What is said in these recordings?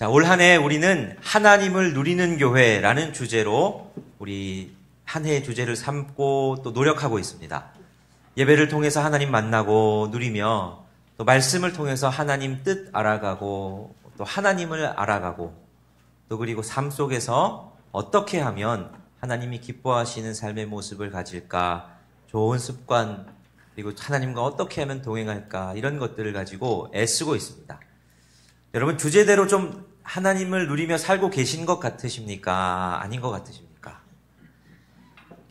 자, 올 한 해 우리는 하나님을 누리는 교회라는 주제로 우리 한 해의 주제를 삼고 또 노력하고 있습니다. 예배를 통해서 하나님 만나고 누리며 또 말씀을 통해서 하나님 뜻 알아가고 또 하나님을 알아가고 또 그리고 삶 속에서 어떻게 하면 하나님이 기뻐하시는 삶의 모습을 가질까, 좋은 습관, 그리고 하나님과 어떻게 하면 동행할까, 이런 것들을 가지고 애쓰고 있습니다. 여러분, 주제대로 좀 하나님을 누리며 살고 계신 것 같으십니까? 아닌 것 같으십니까?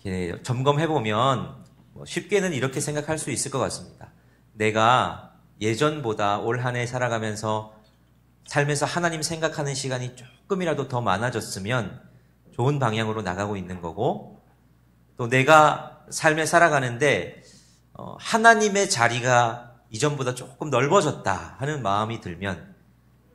이렇게 점검해보면 쉽게는 이렇게 생각할 수 있을 것 같습니다. 내가 예전보다 올 한 해 살아가면서 삶에서 하나님 생각하는 시간이 조금이라도 더 많아졌으면 좋은 방향으로 나가고 있는 거고, 또 내가 삶에 살아가는데 하나님의 자리가 이전보다 조금 넓어졌다 하는 마음이 들면,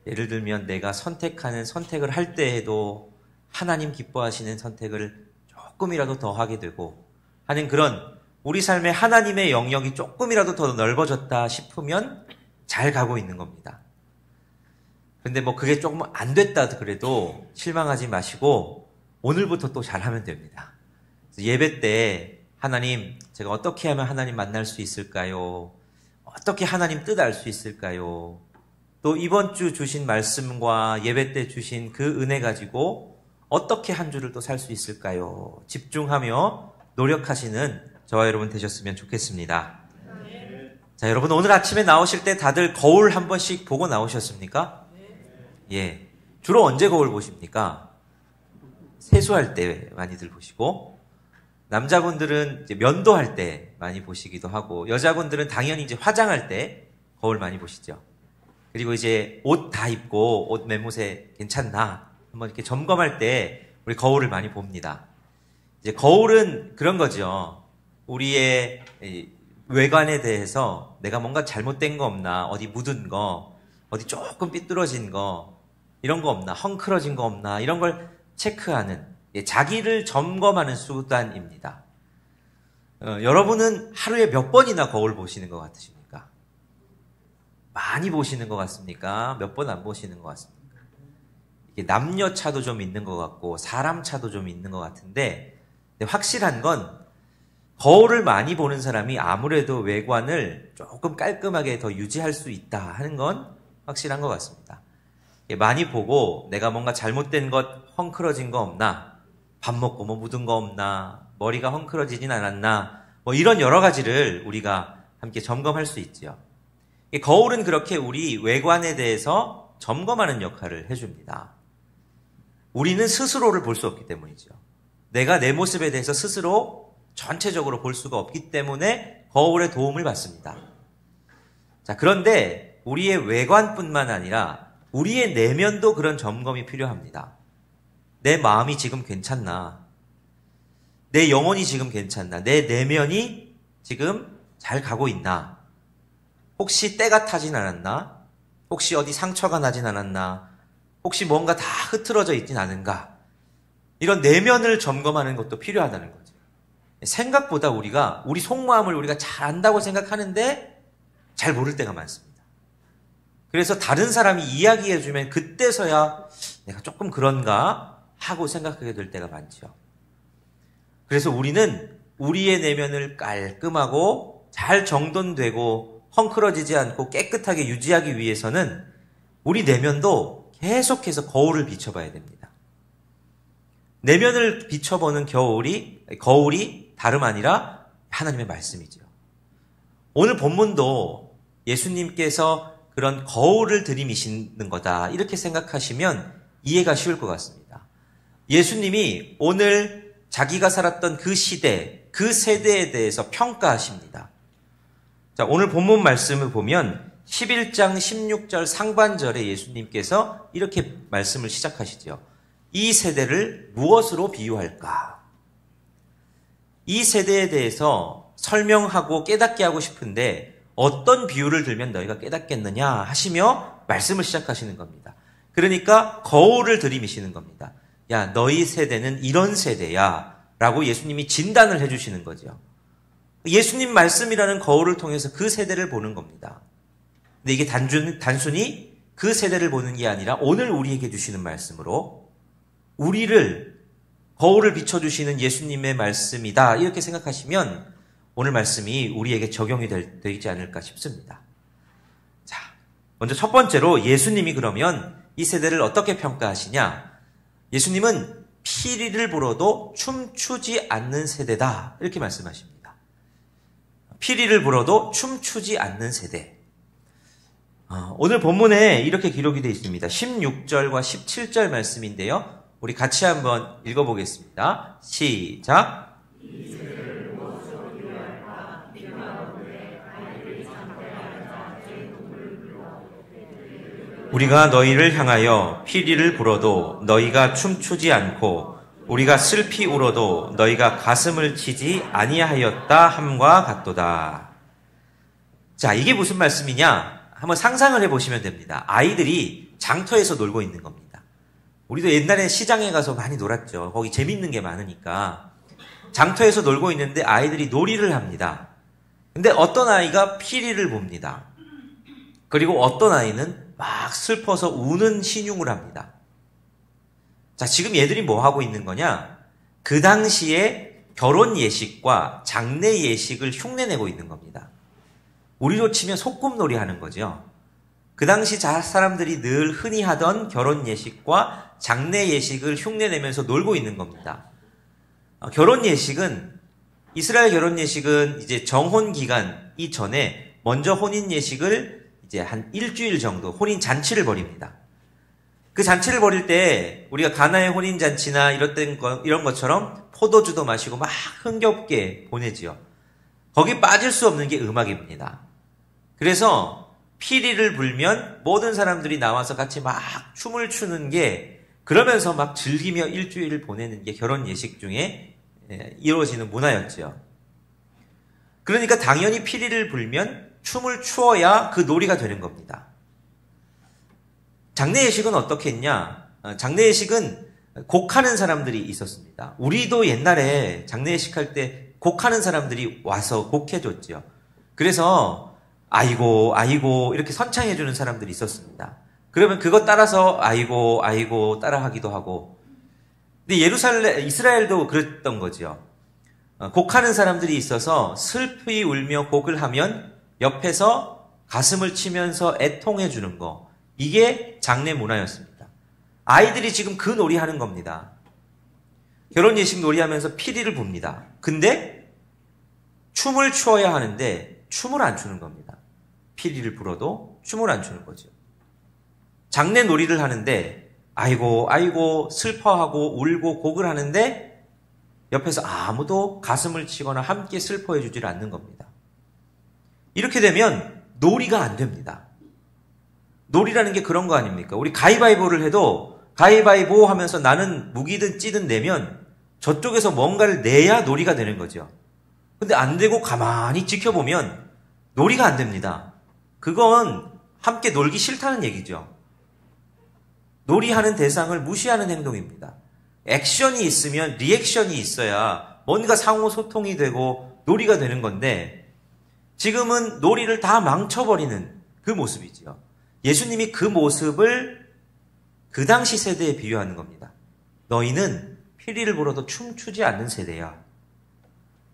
예를 들면 내가 선택하는 선택을 할 때에도 하나님 기뻐하시는 선택을 조금이라도 더 하게 되고 하는 그런 우리 삶에 하나님의 영역이 조금이라도 더 넓어졌다 싶으면 잘 가고 있는 겁니다. 근데 그게 조금 안 됐다 그래도 실망하지 마시고 오늘부터 또 잘하면 됩니다. 예배 때 하나님, 제가 어떻게 하면 하나님 만날 수 있을까요? 어떻게 하나님 뜻 알 수 있을까요? 또 이번 주 주신 말씀과 예배 때 주신 그 은혜 가지고 어떻게 한 주를 또 살 수 있을까요? 집중하며 노력하시는 저와 여러분 되셨으면 좋겠습니다. 자, 여러분 오늘 아침에 나오실 때 다들 거울 한 번씩 보고 나오셨습니까? 예. 주로 언제 거울 보십니까? 세수할 때 많이들 보시고, 남자분들은 이제 면도할 때 많이 보시기도 하고, 여자분들은 당연히 이제 화장할 때 거울 많이 보시죠. 그리고 이제 옷 다 입고 옷 매무새 괜찮나 한번 이렇게 점검할 때 우리 거울을 많이 봅니다. 이제 거울은 그런 거죠. 우리의 외관에 대해서 내가 뭔가 잘못된 거 없나, 어디 묻은 거, 어디 조금 삐뚤어진 거, 이런 거 없나, 헝클어진 거 없나, 이런 걸 체크하는, 자기를 점검하는 수단입니다. 여러분은 하루에 몇 번이나 거울 보시는 것 같으십니까? 많이 보시는 것 같습니까? 몇 번 안 보시는 것 같습니까? 이게 남녀 차도 좀 있는 것 같고 사람 차도 좀 있는 것 같은데, 확실한 건 거울을 많이 보는 사람이 아무래도 외관을 조금 깔끔하게 더 유지할 수 있다 하는 건 확실한 것 같습니다. 많이 보고 내가 뭔가 잘못된 것, 헝클어진 거 없나, 밥 먹고 묻은 거 없나, 머리가 헝클어지진 않았나, 이런 여러 가지를 우리가 함께 점검할 수 있죠. 거울은 그렇게 우리 외관에 대해서 점검하는 역할을 해줍니다. 우리는 스스로를 볼 수 없기 때문이죠. 내가 내 모습에 대해서 스스로 전체적으로 볼 수가 없기 때문에 거울의 도움을 받습니다. 자, 그런데 우리의 외관뿐만 아니라 우리의 내면도 그런 점검이 필요합니다. 내 마음이 지금 괜찮나? 내 영혼이 지금 괜찮나? 내 내면이 지금 잘 가고 있나? 혹시 때가 타진 않았나? 혹시 어디 상처가 나진 않았나? 혹시 뭔가 다 흐트러져 있진 않은가? 이런 내면을 점검하는 것도 필요하다는 거죠. 생각보다 우리가 우리 속마음을 우리가 잘 안다고 생각하는데 잘 모를 때가 많습니다. 그래서 다른 사람이 이야기해주면 그때서야 내가 조금 그런가 하고 생각하게 될 때가 많죠. 그래서 우리는 우리의 내면을 깔끔하고 잘 정돈되고 헝클어지지 않고 깨끗하게 유지하기 위해서는 우리 내면도 계속해서 거울을 비춰봐야 됩니다. 내면을 비춰보는 거울이 다름 아니라 하나님의 말씀이죠. 오늘 본문도 예수님께서 그런 거울을 들이미시는 거다, 이렇게 생각하시면 이해가 쉬울 것 같습니다. 예수님이 오늘 자기가 살았던 그 시대, 그 세대에 대해서 평가하십니다. 자, 오늘 본문 말씀을 보면 11장 16절 상반절에 예수님께서 이렇게 말씀을 시작하시죠. 이 세대를 무엇으로 비유할까? 이 세대에 대해서 설명하고 깨닫게 하고 싶은데 어떤 비유를 들면 너희가 깨닫겠느냐 하시며 말씀을 시작하시는 겁니다. 그러니까 거울을 들이미시는 겁니다. 야, 너희 세대는 이런 세대야 라고 예수님이 진단을 해주시는 거죠. 예수님 말씀이라는 거울을 통해서 그 세대를 보는 겁니다. 근데 이게 단순히 그 세대를 보는 게 아니라 오늘 우리에게 주시는 말씀으로 우리를 거울을 비춰주시는 예수님의 말씀이다. 이렇게 생각하시면 오늘 말씀이 우리에게 적용이 되지 않을까 싶습니다. 자, 먼저 첫 번째로 예수님이 그러면 이 세대를 어떻게 평가하시냐? 예수님은 피리를 불어도 춤추지 않는 세대다. 이렇게 말씀하십니다. 피리를 불어도 춤추지 않는 세대. 오늘 본문에 이렇게 기록이 되어 있습니다. 16절과 17절 말씀인데요. 우리 같이 한번 읽어보겠습니다. 시작. 우리가 너희를 향하여 피리를 불어도 너희가 춤추지 않고 우리가 슬피 울어도 너희가 가슴을 치지 아니하였다 함과 같도다. 자, 이게 무슨 말씀이냐? 한번 상상을 해보시면 됩니다. 아이들이 장터에서 놀고 있는 겁니다. 우리도 옛날에 시장에 가서 많이 놀았죠. 거기 재밌는 게 많으니까. 장터에서 놀고 있는데 아이들이 놀이를 합니다. 근데 어떤 아이가 피리를 봅니다. 그리고 어떤 아이는 막 슬퍼서 우는 신용을 합니다. 자, 지금 얘들이 뭐 하고 있는 거냐? 그 당시에 결혼 예식과 장례 예식을 흉내내고 있는 겁니다. 우리로 치면 소꿉놀이 하는 거죠. 그 당시 사람들이 늘 흔히 하던 결혼 예식과 장례 예식을 흉내내면서 놀고 있는 겁니다. 결혼 예식은, 이스라엘 결혼 예식은 이제 정혼 기간 이전에 먼저 혼인 예식을 이제 한 일주일 정도 혼인 잔치를 벌입니다. 그 잔치를 벌일 때 우리가 가나의 혼인 잔치나 이런 것처럼 포도주도 마시고 막 흥겹게 보내지요. 거기 빠질 수 없는 게 음악입니다. 그래서 피리를 불면 모든 사람들이 나와서 같이 막 춤을 추는 게, 그러면서 막 즐기며 일주일을 보내는 게 결혼 예식 중에 이루어지는 문화였죠. 그러니까 당연히 피리를 불면 춤을 추어야 그 놀이가 되는 겁니다. 장례 예식은 어떻게 했냐? 장례 예식은 곡하는 사람들이 있었습니다. 우리도 옛날에 장례 예식 할 때 곡하는 사람들이 와서 곡해줬죠. 그래서 아이고 아이고 이렇게 선창해주는 사람들이 있었습니다. 그러면 그것 따라서 아이고 아이고 따라하기도 하고. 근데 이스라엘도 그랬던 거죠. 곡하는 사람들이 있어서 슬피 울며 곡을 하면 옆에서 가슴을 치면서 애통해 주는 거, 이게 장례 문화였습니다. 아이들이 지금 그 놀이 하는 겁니다. 결혼 예식 놀이하면서 피리를 봅니다. 근데 춤을 추어야 하는데 춤을 안 추는 겁니다. 피리를 불어도 춤을 안 추는 거죠. 장례 놀이를 하는데 아이고 아이고 슬퍼하고 울고 곡을 하는데 옆에서 아무도 가슴을 치거나 함께 슬퍼해 주질 않는 겁니다. 이렇게 되면 놀이가 안 됩니다. 놀이라는 게 그런 거 아닙니까? 우리 가위바위보를 해도 가위바위보 하면서 나는 무기든 찌든 내면 저쪽에서 뭔가를 내야 놀이가 되는 거죠. 근데 안 되고 가만히 지켜보면 놀이가 안 됩니다. 그건 함께 놀기 싫다는 얘기죠. 놀이하는 대상을 무시하는 행동입니다. 액션이 있으면 리액션이 있어야 뭔가 상호 소통이 되고 놀이가 되는 건데, 지금은 놀이를 다 망쳐버리는 그 모습이지요. 예수님이 그 모습을 그 당시 세대에 비유하는 겁니다. 너희는 피리를 불어도 춤추지 않는 세대야.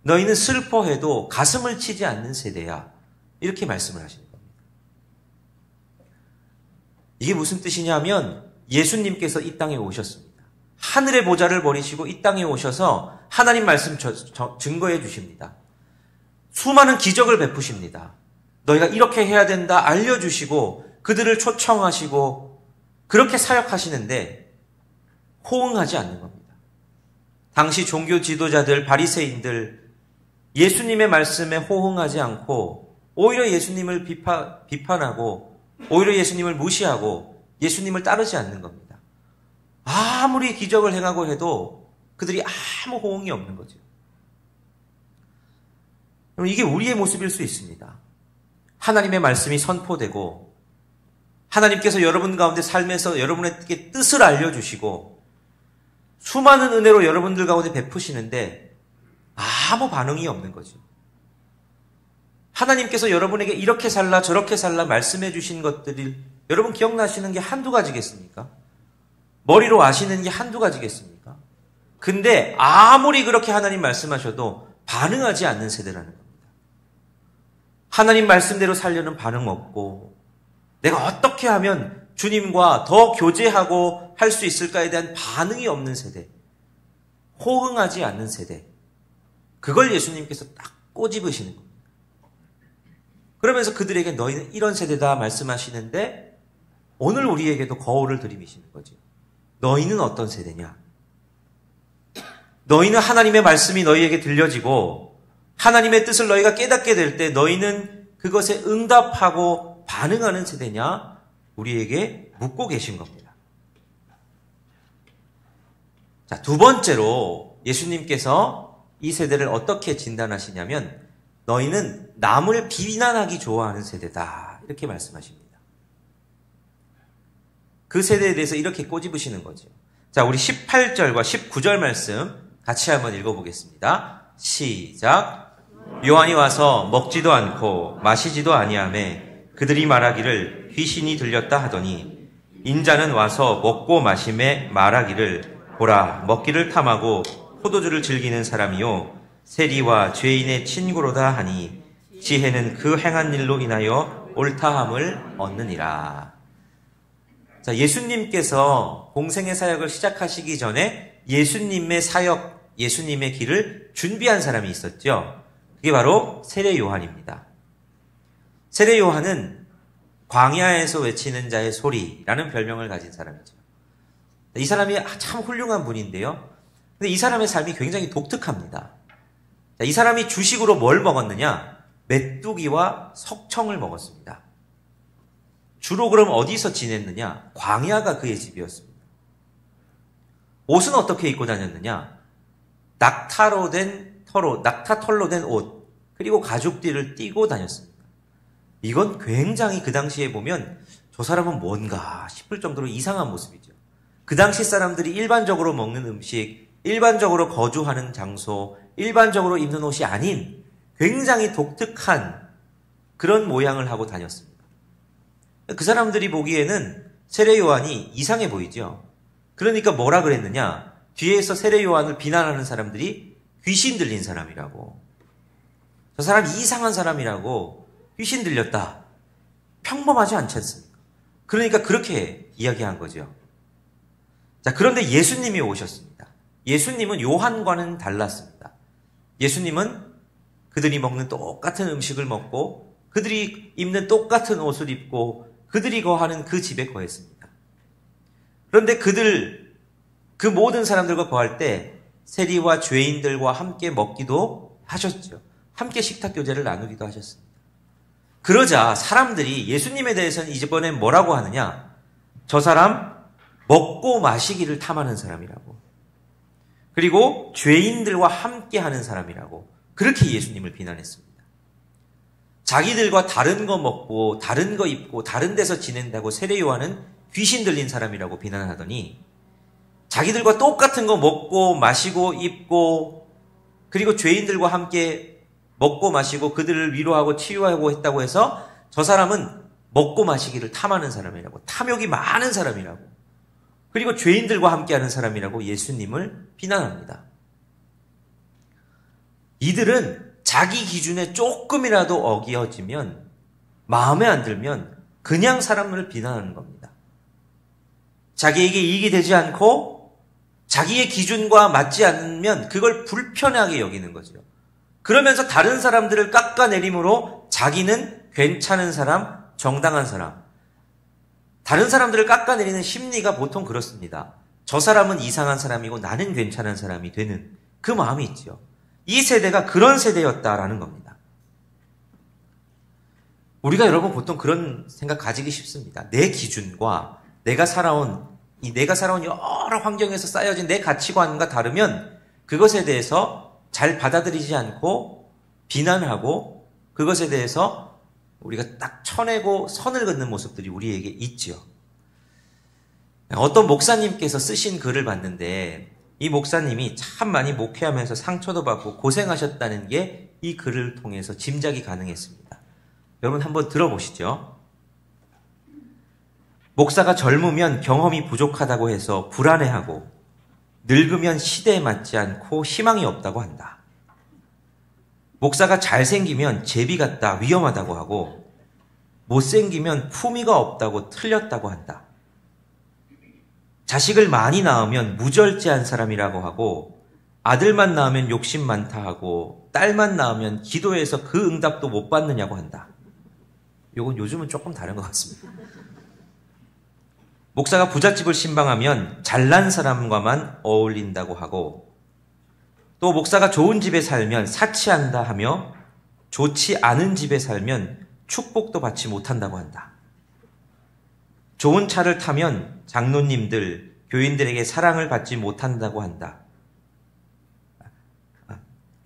너희는 슬퍼해도 가슴을 치지 않는 세대야. 이렇게 말씀을 하시는 겁니다. 이게 무슨 뜻이냐면 예수님께서 이 땅에 오셨습니다. 하늘의 보좌를 버리시고 이 땅에 오셔서 하나님 말씀 증거해 주십니다. 수많은 기적을 베푸십니다. 너희가 이렇게 해야 된다 알려주시고 그들을 초청하시고 그렇게 사역하시는데 호응하지 않는 겁니다. 당시 종교 지도자들, 바리새인들 예수님의 말씀에 호응하지 않고 오히려 예수님을 비판하고 오히려 예수님을 무시하고 예수님을 따르지 않는 겁니다. 아무리 기적을 행하고 해도 그들이 아무 호응이 없는 거죠. 이게 우리의 모습일 수 있습니다. 하나님의 말씀이 선포되고 하나님께서 여러분 가운데 삶에서 여러분에게 뜻을 알려주시고 수많은 은혜로 여러분들 가운데 베푸시는데 아무 반응이 없는 거죠. 하나님께서 여러분에게 이렇게 살라 저렇게 살라 말씀해 주신 것들을 여러분 기억나시는 게 한두 가지겠습니까? 머리로 아시는 게 한두 가지겠습니까? 근데 아무리 그렇게 하나님 말씀하셔도 반응하지 않는 세대라는 겁니다. 하나님 말씀대로 살려는 반응 없고, 내가 어떻게 하면 주님과 더 교제하고 할 수 있을까에 대한 반응이 없는 세대, 호응하지 않는 세대, 그걸 예수님께서 딱 꼬집으시는 겁니다. 그러면서 그들에게 너희는 이런 세대다 말씀하시는데, 오늘 우리에게도 거울을 들이미시는 거죠. 너희는 어떤 세대냐? 너희는 하나님의 말씀이 너희에게 들려지고 하나님의 뜻을 너희가 깨닫게 될 때 너희는 그것에 응답하고 반응하는 세대냐? 우리에게 묻고 계신 겁니다. 자, 두 번째로 예수님께서 이 세대를 어떻게 진단하시냐면 너희는 남을 비난하기 좋아하는 세대다. 이렇게 말씀하십니다. 그 세대에 대해서 이렇게 꼬집으시는 거죠. 자, 우리 18절과 19절 말씀 같이 한번 읽어보겠습니다. 시작. 요한이 와서 먹지도 않고 마시지도 아니하며 그들이 말하기를 귀신이 들렸다 하더니 인자는 와서 먹고 마심에 말하기를 보라 먹기를 탐하고 포도주를 즐기는 사람이요 세리와 죄인의 친구로다 하니 지혜는 그 행한 일로 인하여 옳다함을 얻느니라. 자, 예수님께서 공생의 사역을 시작하시기 전에 예수님의 사역, 예수님의 길을 준비한 사람이 있었죠. 그게 바로 세례 요한입니다. 세례 요한은 광야에서 외치는 자의 소리라는 별명을 가진 사람이죠. 이 사람이 참 훌륭한 분인데요. 근데 이 사람의 삶이 굉장히 독특합니다. 자, 이 사람이 주식으로 뭘 먹었느냐? 메뚜기와 석청을 먹었습니다. 주로 그럼 어디서 지냈느냐? 광야가 그의 집이었습니다. 옷은 어떻게 입고 다녔느냐? 낙타털로 된 옷, 그리고 가죽띠를 띠고 다녔습니다. 이건 굉장히 그 당시에 보면 저 사람은 뭔가 싶을 정도로 이상한 모습이죠. 그 당시 사람들이 일반적으로 먹는 음식, 일반적으로 거주하는 장소, 일반적으로 입는 옷이 아닌 굉장히 독특한 그런 모양을 하고 다녔습니다. 그 사람들이 보기에는 세례 요한이 이상해 보이죠. 그러니까 뭐라 그랬느냐? 뒤에서 세례 요한을 비난하는 사람들이 귀신 들린 사람이라고. 저 사람 이상한 사람이라고, 귀신 들렸다. 평범하지 않지 않습니까? 그러니까 그렇게 이야기한 거죠. 자, 그런데 예수님이 오셨습니다. 예수님은 요한과는 달랐습니다. 예수님은 그들이 먹는 똑같은 음식을 먹고 그들이 입는 똑같은 옷을 입고 그들이 거하는 그 집에 거했습니다. 그런데 그 모든 사람들과 거할 때 세리와 죄인들과 함께 먹기도 하셨죠. 함께 식탁 교제를 나누기도 하셨습니다. 그러자 사람들이 예수님에 대해서는 이번엔 뭐라고 하느냐? 저 사람 먹고 마시기를 탐하는 사람이라고. 그리고 죄인들과 함께 하는 사람이라고. 그렇게 예수님을 비난했습니다. 자기들과 다른 거 먹고 다른 거 입고 다른 데서 지낸다고 세례 요한은 귀신 들린 사람이라고 비난하더니 자기들과 똑같은 거 먹고 마시고 입고 그리고 죄인들과 함께 먹고 마시고 그들을 위로하고 치유하고 했다고 해서 저 사람은 먹고 마시기를 탐하는 사람이라고, 탐욕이 많은 사람이라고, 그리고 죄인들과 함께하는 사람이라고 예수님을 비난합니다. 이들은 자기 기준에 조금이라도 어기어지면, 마음에 안 들면 그냥 사람을 비난하는 겁니다. 자기에게 이익이 되지 않고 자기의 기준과 맞지 않으면 그걸 불편하게 여기는 거죠. 그러면서 다른 사람들을 깎아내림으로 자기는 괜찮은 사람, 정당한 사람. 다른 사람들을 깎아내리는 심리가 보통 그렇습니다. 저 사람은 이상한 사람이고 나는 괜찮은 사람이 되는 그 마음이 있죠. 이 세대가 그런 세대였다라는 겁니다. 우리가 여러분 보통 그런 생각 가지기 쉽습니다. 내 기준과 내가 살아온 여러 환경에서 쌓여진 내 가치관과 다르면 그것에 대해서 잘 받아들이지 않고 비난하고 그것에 대해서 우리가 딱 쳐내고 선을 긋는 모습들이 우리에게 있죠. 어떤 목사님께서 쓰신 글을 봤는데 이 목사님이 참 많이 목회하면서 상처도 받고 고생하셨다는 게 이 글을 통해서 짐작이 가능했습니다. 여러분 한번 들어보시죠. 목사가 젊으면 경험이 부족하다고 해서 불안해하고 늙으면 시대에 맞지 않고 희망이 없다고 한다. 목사가 잘생기면 제비 같다, 위험하다고 하고 못생기면 품위가 없다고 틀렸다고 한다. 자식을 많이 낳으면 무절제한 사람이라고 하고 아들만 낳으면 욕심 많다 하고 딸만 낳으면 기도해서 그 응답도 못 받느냐고 한다. 이건 요즘은 조금 다른 것 같습니다. 목사가 부잣집을 신방하면 잘난 사람과만 어울린다고 하고 또 목사가 좋은 집에 살면 사치한다 하며 좋지 않은 집에 살면 축복도 받지 못한다고 한다. 좋은 차를 타면 장로님들, 교인들에게 사랑을 받지 못한다고 한다.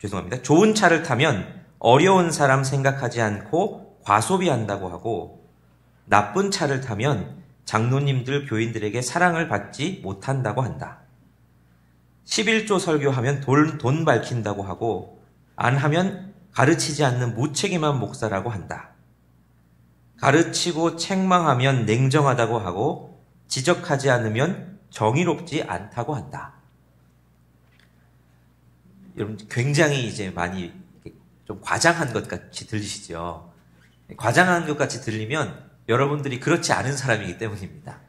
죄송합니다. 좋은 차를 타면 어려운 사람 생각하지 않고 과소비한다고 하고 나쁜 차를 타면 장로님들, 교인들에게 사랑을 받지 못한다고 한다. 11조 설교하면 돈 밝힌다고 하고 안 하면 가르치지 않는 무책임한 목사라고 한다. 가르치고 책망하면 냉정하다고 하고 지적하지 않으면 정의롭지 않다고 한다. 여러분 굉장히 이제 많이 좀 과장한 것 같이 들리시죠? 과장한 것 같이 들리면 여러분들이 그렇지 않은 사람이기 때문입니다.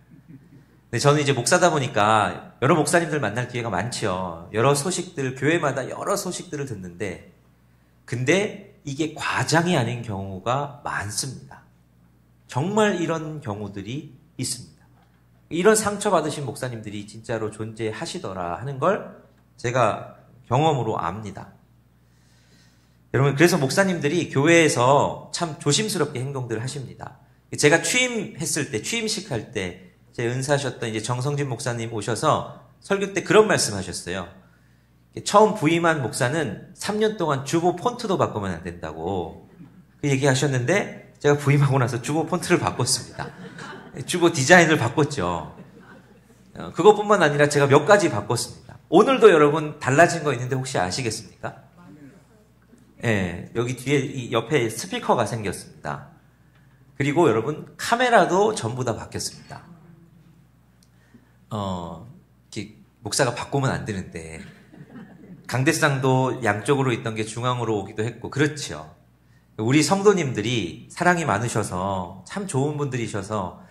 근데 저는 이제 목사다 보니까 여러 목사님들 만날 기회가 많죠. 여러 소식들, 교회마다 여러 소식들을 듣는데 근데 이게 과장이 아닌 경우가 많습니다. 정말 이런 경우들이 있습니다. 이런 상처받으신 목사님들이 진짜로 존재하시더라 하는 걸 제가 경험으로 압니다. 여러분 그래서 목사님들이 교회에서 참 조심스럽게 행동들을 하십니다. 제가 취임했을 때, 취임식 할 때 제 은사하셨던 이제 정성진 목사님 오셔서 설교 때 그런 말씀하셨어요. 처음 부임한 목사는 3년 동안 주보 폰트도 바꾸면 안 된다고 그 얘기하셨는데 제가 부임하고 나서 주보 폰트를 바꿨습니다. 주보 디자인을 바꿨죠. 그것뿐만 아니라 제가 몇 가지 바꿨습니다. 오늘도 여러분 달라진 거 있는데 혹시 아시겠습니까? 예, 여기 뒤에 이 옆에 스피커가 생겼습니다. 그리고 여러분 카메라도 전부 다 바뀌었습니다. 목사가 바꾸면 안 되는데 강대상도 양쪽으로 있던 게 중앙으로 오기도 했고 그렇죠. 우리 성도님들이 사랑이 많으셔서 참 좋은 분들이셔서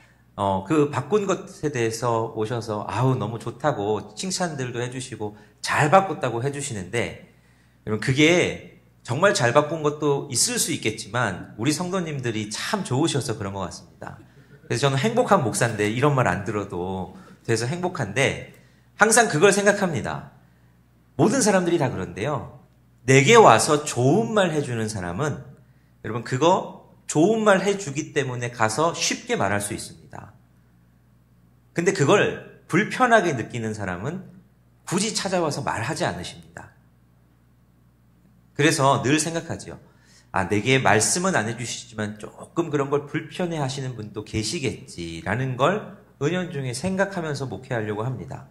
그 바꾼 것에 대해서 오셔서 아우 너무 좋다고 칭찬들도 해주시고 잘 바꿨다고 해주시는데 여러분 그게 정말 잘 바꾼 것도 있을 수 있겠지만 우리 성도님들이 참 좋으셔서 그런 것 같습니다. 그래서 저는 행복한 목사인데 이런 말 안 들어도 돼서 행복한데 항상 그걸 생각합니다. 모든 사람들이 다 그런데요. 내게 와서 좋은 말 해주는 사람은 여러분 그거 좋은 말 해주기 때문에 가서 쉽게 말할 수 있습니다. 근데 그걸 불편하게 느끼는 사람은 굳이 찾아와서 말하지 않으십니다. 그래서 늘 생각하죠. 내게 말씀은 안 해주시지만 조금 그런 걸 불편해 하시는 분도 계시겠지라는 걸 은연중에 생각하면서 목회하려고 합니다.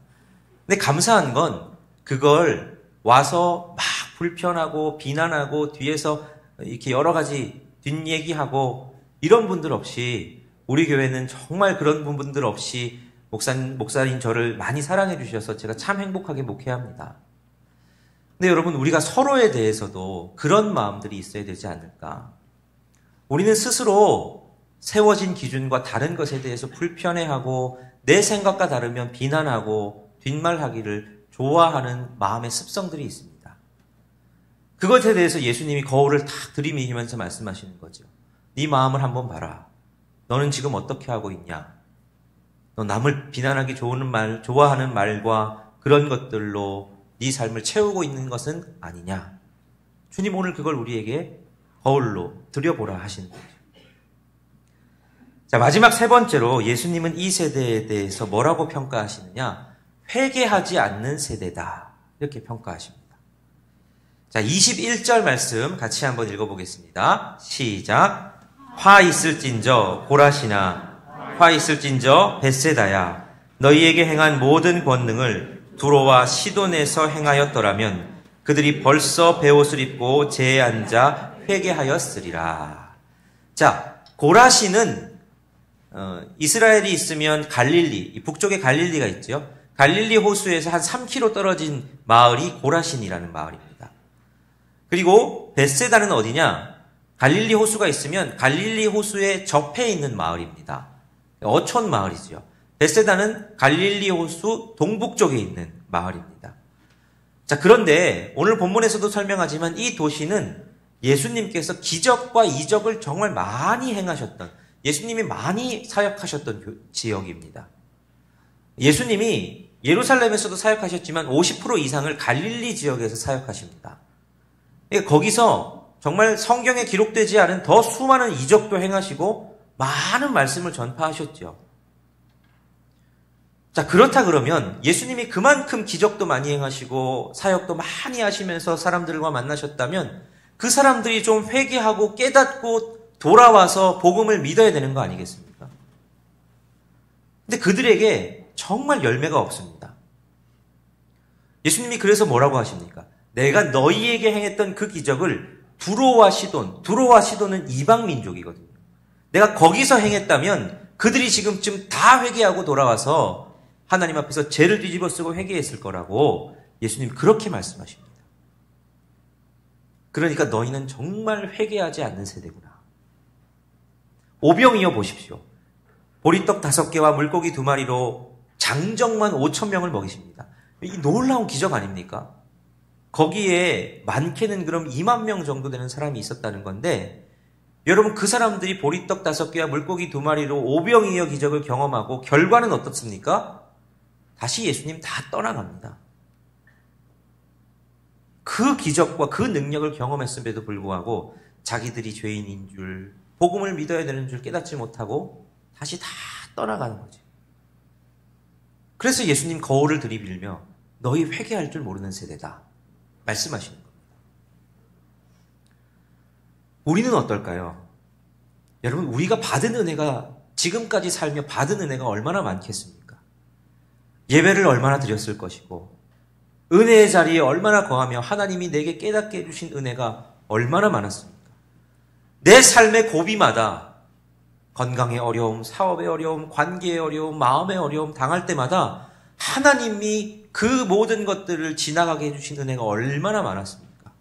근데 감사한 건 그걸 와서 막 불편하고 비난하고 뒤에서 이렇게 여러 가지 뒷얘기하고 이런 분들 없이 우리 교회는 정말 그런 분들 없이 목사님 저를 많이 사랑해 주셔서 제가 참 행복하게 목회합니다. 근데 여러분 우리가 서로에 대해서도 그런 마음들이 있어야 되지 않을까? 우리는 스스로 세워진 기준과 다른 것에 대해서 불편해하고 내 생각과 다르면 비난하고 뒷말하기를 좋아하는 마음의 습성들이 있습니다. 그것에 대해서 예수님이 거울을 탁 들이미면서 말씀하시는 거죠. 네 마음을 한번 봐라. 너는 지금 어떻게 하고 있냐? 너 남을 비난하기 좋아하는 말과 그런 것들로 네 삶을 채우고 있는 것은 아니냐? 주님 오늘 그걸 우리에게 거울로 들여보라 하시는 거죠. 자, 마지막 세 번째로 예수님은 이 세대에 대해서 뭐라고 평가하시느냐? 회개하지 않는 세대다. 이렇게 평가하십니다. 자, 21절 말씀 같이 한번 읽어보겠습니다. 시작. 화 있을진저 고라시나 화 있을진저 벳세다야 너희에게 행한 모든 권능을 두로와 시돈에서 행하였더라면 그들이 벌써 베옷을 입고 제에 앉아 회개하였으리라. 자, 고라시는 이스라엘이 있으면 갈릴리, 북쪽에 갈릴리가 있죠. 갈릴리 호수에서 한 3km 떨어진 마을이 고라신이라는 마을입니다. 그리고 벳세다는 어디냐? 갈릴리 호수가 있으면 갈릴리 호수의 접해 있는 마을입니다. 어촌 마을이죠. 벳세다는 갈릴리 호수 동북쪽에 있는 마을입니다. 자, 그런데 오늘 본문에서도 설명하지만 이 도시는 예수님께서 기적과 이적을 정말 많이 행하셨던, 예수님이 많이 사역하셨던 지역입니다. 예수님이 예루살렘에서도 사역하셨지만 50% 이상을 갈릴리 지역에서 사역하십니다. 그러니까 거기서 정말 성경에 기록되지 않은 더 수많은 이적도 행하시고 많은 말씀을 전파하셨죠. 자, 그렇다 그러면 예수님이 그만큼 기적도 많이 행하시고 사역도 많이 하시면서 사람들과 만나셨다면 그 사람들이 좀 회개하고 깨닫고 돌아와서 복음을 믿어야 되는 거 아니겠습니까? 근데 그들에게 정말 열매가 없습니다. 예수님이 그래서 뭐라고 하십니까? 내가 너희에게 행했던 그 기적을 두로와 시돈은 이방 민족이거든요. 내가 거기서 행했다면 그들이 지금쯤 다 회개하고 돌아와서 하나님 앞에서 죄를 뒤집어 쓰고 회개했을 거라고 예수님 그렇게 말씀하십니다. 그러니까 너희는 정말 회개하지 않는 세대구나. 오병이어 보십시오. 보리떡 5개와 물고기 2마리로 장정만 5,000명을 먹이십니다. 이 놀라운 기적 아닙니까? 거기에 많게는 그럼 2만 명 정도 되는 사람이 있었다는 건데, 여러분 그 사람들이 보리떡 5개와 물고기 2마리로 오병이어 기적을 경험하고 결과는 어떻습니까? 다시 예수님 다 떠나갑니다. 그 기적과 그 능력을 경험했음에도 불구하고 자기들이 죄인인 줄, 복음을 믿어야 되는 줄 깨닫지 못하고 다시 다 떠나가는 거지. 그래서 예수님 거울을 들이밀며 너희 회개할 줄 모르는 세대다 말씀하시는 겁니다. 우리는 어떨까요? 여러분, 우리가 받은 은혜가, 지금까지 살며 받은 은혜가 얼마나 많겠습니까? 예배를 얼마나 드렸을 것이고 은혜의 자리에 얼마나 거하며 하나님이 내게 깨닫게 해주신 은혜가 얼마나 많았습니까? 내 삶의 고비마다 건강의 어려움, 사업의 어려움, 관계의 어려움, 마음의 어려움 당할 때마다 하나님이 그 모든 것들을 지나가게 해주신 은혜가 얼마나 많았습니까?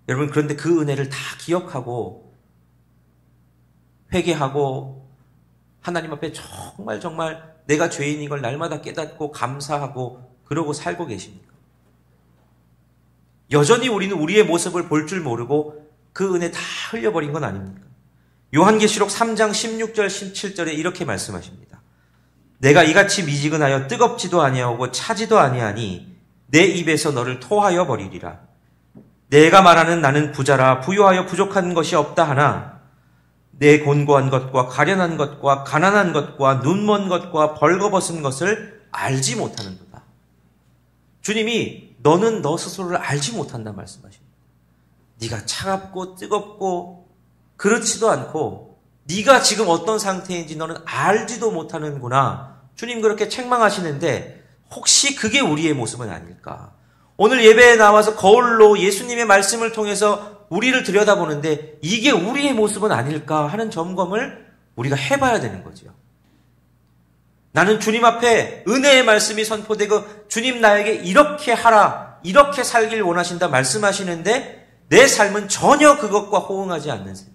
여러분, 그런데 그 은혜를 다 기억하고 회개하고 하나님 앞에 정말 내가 죄인인 걸 날마다 깨닫고 감사하고 그러고 살고 계십니까? 여전히 우리는 우리의 모습을 볼 줄 모르고 그 은혜 다 흘려버린 건 아닙니까? 요한계시록 3장 16절 17절에 이렇게 말씀하십니다. 내가 이같이 미지근하여 뜨겁지도 아니하고 차지도 아니하니 내 입에서 너를 토하여 버리리라. 내가 말하는 나는 부자라 부유하여 부족한 것이 없다 하나 내 곤고한 것과 가련한 것과 가난한 것과 눈먼 것과 벌거벗은 것을 알지 못하는도다. 주님이 너는 너 스스로를 알지 못한다 말씀하십니다. 네가 차갑고 뜨겁고 그렇지도 않고 네가 지금 어떤 상태인지 너는 알지도 못하는구나. 주님 그렇게 책망하시는데 혹시 그게 우리의 모습은 아닐까? 오늘 예배에 나와서 거울로 예수님의 말씀을 통해서 우리를 들여다보는데 이게 우리의 모습은 아닐까 하는 점검을 우리가 해봐야 되는 거죠. 나는 주님 앞에 은혜의 말씀이 선포되고 주님 나에게 이렇게 하라, 이렇게 살길 원하신다 말씀하시는데 내 삶은 전혀 그것과 호응하지 않는 세대.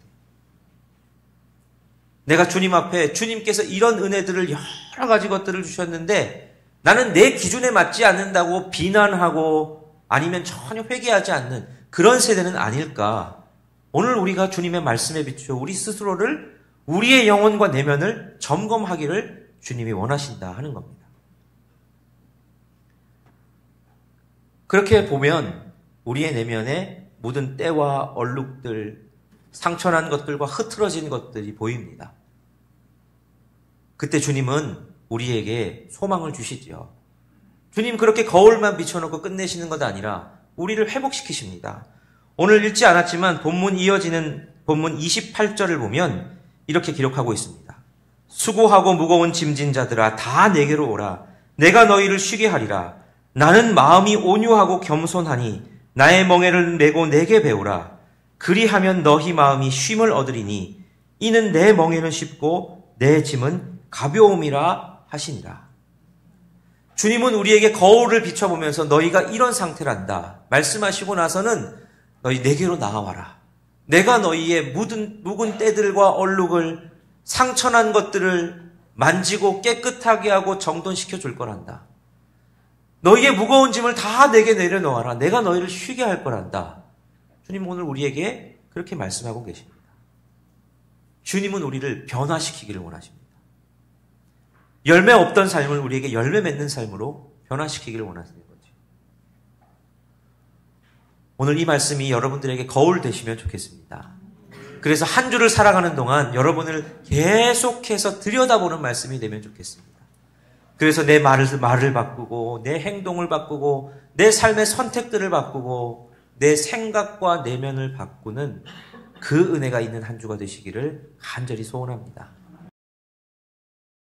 내가 주님 앞에 주님께서 이런 은혜들을 여러 가지 것들을 주셨는데 나는 내 기준에 맞지 않는다고 비난하고 아니면 전혀 회개하지 않는 그런 세대는 아닐까. 오늘 우리가 주님의 말씀에 비추어 우리 스스로를, 우리의 영혼과 내면을 점검하기를 주님이 원하신다 하는 겁니다. 그렇게 보면 우리의 내면에 묻은 때와 얼룩들, 상처난 것들과 흐트러진 것들이 보입니다. 그때 주님은 우리에게 소망을 주시지요. 주님 그렇게 거울만 비춰놓고 끝내시는 것 아니라 우리를 회복시키십니다. 오늘 읽지 않았지만 본문 이어지는 본문 28절을 보면 이렇게 기록하고 있습니다. 수고하고 무거운 짐진 자들아 다 내게로 오라. 내가 너희를 쉬게 하리라. 나는 마음이 온유하고 겸손하니 나의 멍에를 메고 내게 배우라. 그리하면 너희 마음이 쉼을 얻으리니 이는 내 멍에는 쉽고 내 짐은 가벼움이라 하시니라. 주님은 우리에게 거울을 비춰보면서 너희가 이런 상태란다 말씀하시고 나서는 너희 내게로 나와라. 내가 너희의 묵은 때들과 얼룩을 상처난 것들을 만지고 깨끗하게 하고 정돈시켜 줄 거란다. 너희의 무거운 짐을 다 내게 내려놓아라. 내가 너희를 쉬게 할 거란다. 주님은 오늘 우리에게 그렇게 말씀하고 계십니다. 주님은 우리를 변화시키기를 원하십니다. 열매 없던 삶을 우리에게 열매 맺는 삶으로 변화시키기를 원하시는 거죠. 오늘 이 말씀이 여러분들에게 거울 되시면 좋겠습니다. 그래서 한 주를 살아가는 동안 여러분을 계속해서 들여다보는 말씀이 되면 좋겠습니다. 그래서 내 말을 바꾸고 내 행동을 바꾸고 내 삶의 선택들을 바꾸고 내 생각과 내면을 바꾸는 그 은혜가 있는 한 주가 되시기를 간절히 소원합니다.